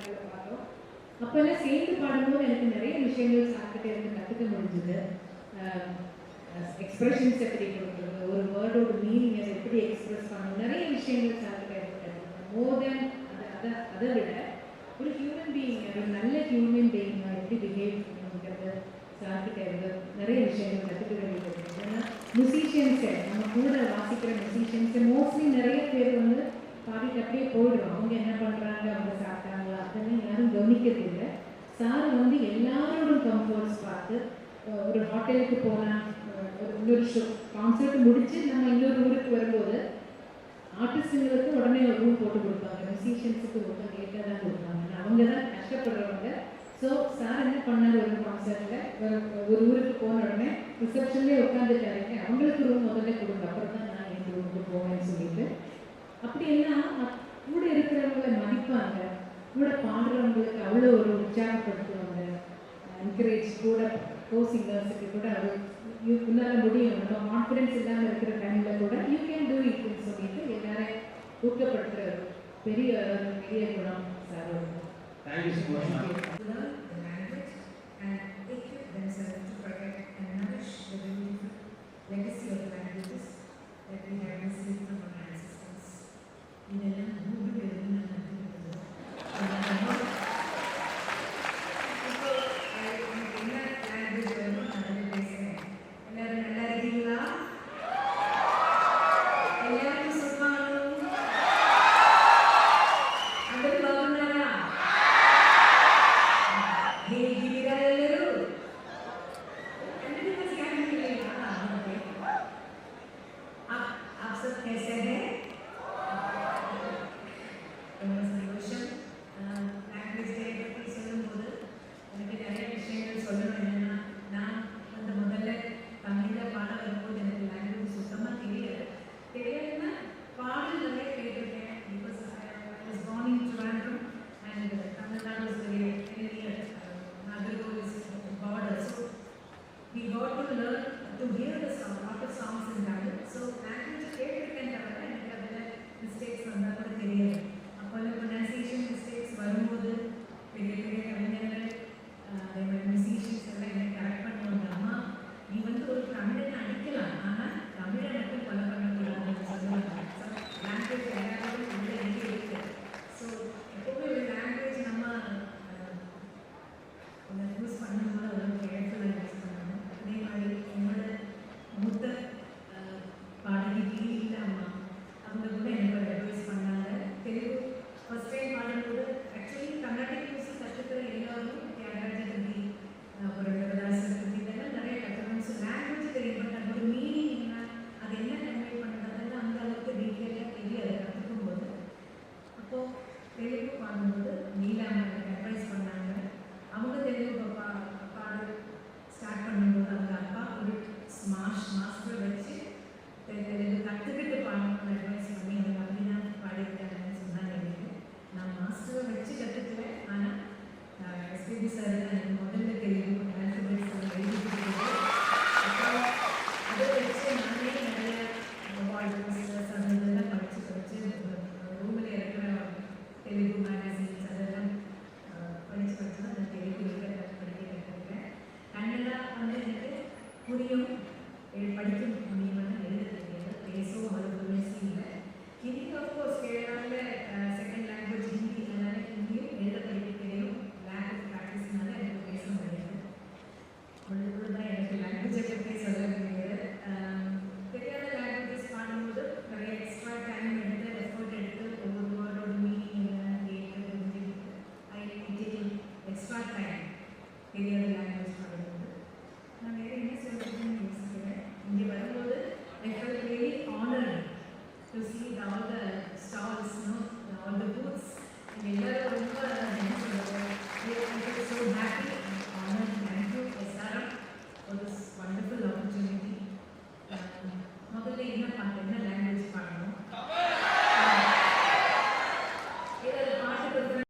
படங்களை பார்த்தோம். அப்போல்லாம் சேர்ந்து பாடும்போது எனக்கு நிறைய விஷயங்கள் சார்கிட்ட இருந்து கற்றுக்க முடிஞ்சுது. எக்ஸ்பிரஷன்ஸ் எப்படி கொடுக்குறது, ஒரு வேர்டோட மீனிங் அதை எப்படி எக்ஸ்பிரஸ் பண்ணணும், நிறைய விஷயங்கள் சார்கிட்ட இருந்து கற்றுக்கிட்டேன். மோர் தென் அதை விட ஒரு ஹியூமன் பீயிங், ஒரு நல்ல ஹியூமன் பீயிங் எப்படி பிஹேவ் பண்ணணுங்கிறது சார்கிட்ட இருந்து நிறைய விஷயங்கள் கற்றுக்க வேண்டியது. ஏன்னா மியூசிஷியன்ஸை நம்ம கூட வாசிக்கிற மியூசிஷியன்ஸை மோஸ்ட்லி நிறைய பேர் வந்து பாடிட்டு அப்படியே போயிடுறோம். அவங்க என்ன பண்ணுறாங்க, அவங்க சாப்பிட்டாங்களா, அதெல்லாம் யாரும் கவனிக்கிறது இல்லை. சார் வந்து எல்லாரோட கம்ஃபர்ட்ஸ் பார்த்து ஒரு ஹோட்டலுக்கு போனால் இன்னொரு ஷோ கான்சர்ட் முடித்து நம்ம இன்னொரு ஊருக்கு வரும்போது ஆர்டிஸ்ட்டுங்களுக்கு உடனே ஒரு ரூம் போட்டு கொடுப்பாங்க, மியூசிஷியன்ஸுக்கு ரொம்ப லேட்டாக தான் கொடுப்பாங்க. அவங்க தான் கஷ்டப்படுறவங்க. ஸோ சார் என்ன பண்ணார், ஒரு கான்சர்ட்டில் ஒரு ஊருக்கு போன உடனே ரிசப்ஷன்லேயே உட்காந்துட்டாருங்க, அவங்களுக்கு ரூம் முதல்ல கொடுங்க, அப்புறம் தான் நான் எங்கள் ரூமுக்கு போவேன்னு சொல்லிட்டு. அப்படி எல்லாம் கூட இருக்கிறவங்களை மதிப்பாங்க, கூட பாடுறவங்களுக்கு அவ்வளோ ஒரு உற்சாகப்படுத்துவாங்க, என்கரேஜ் கூட சிங்கர்ஸுக்கு கூட உன்னால் முடியும், நம்ம கான்ஃபிடென்ஸ் இல்லாமல் இருக்கிற டைமில் கூட யூ கேன் டூ இட்னு சொல்லிட்டு எல்லாரையும் ஊக்கப்படுத்துகிற பெரிய பெரிய குணம் sir. Thank you so much. Learn the language and equip themselves to protect and nourish the beautiful legacy of